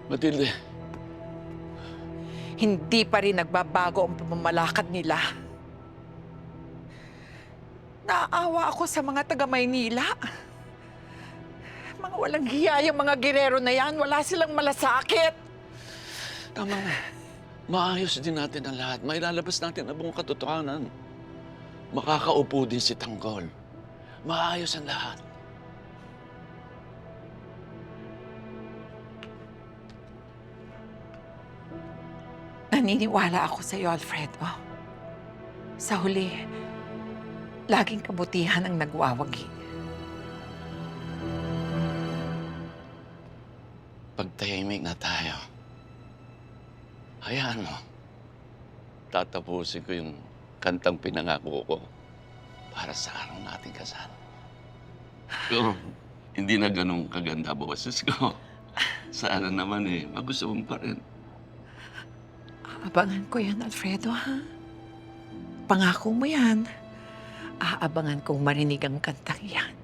Matilde. Hindi pa rin nagbabago ang pamamalakad nila. Naaawa ako sa mga taga-Maynila. Mga walang hiya yung mga gerero na yan. Wala silang malasakit. Tama na. Maayos din natin ang lahat. Mailalabas natin ang buong katotohanan. Makakaupo din si Tanggol. Maayos ang lahat. Naniniwala ako sa iyo, Alfredo. Sa huli, laging kabutihan ang nagwawagi. Pagtahimik na tayo, hayaan mo. Tatapusin ko yung kantang pinangako ko para sa araw nating kasal. Pero hindi na ganun kaganda boses ko. Sana naman magustuhan pa rin. Aabangan ko yan, Alfredo, ha? Pangako mo yan. Aabangan kong marinig ang kantang yan.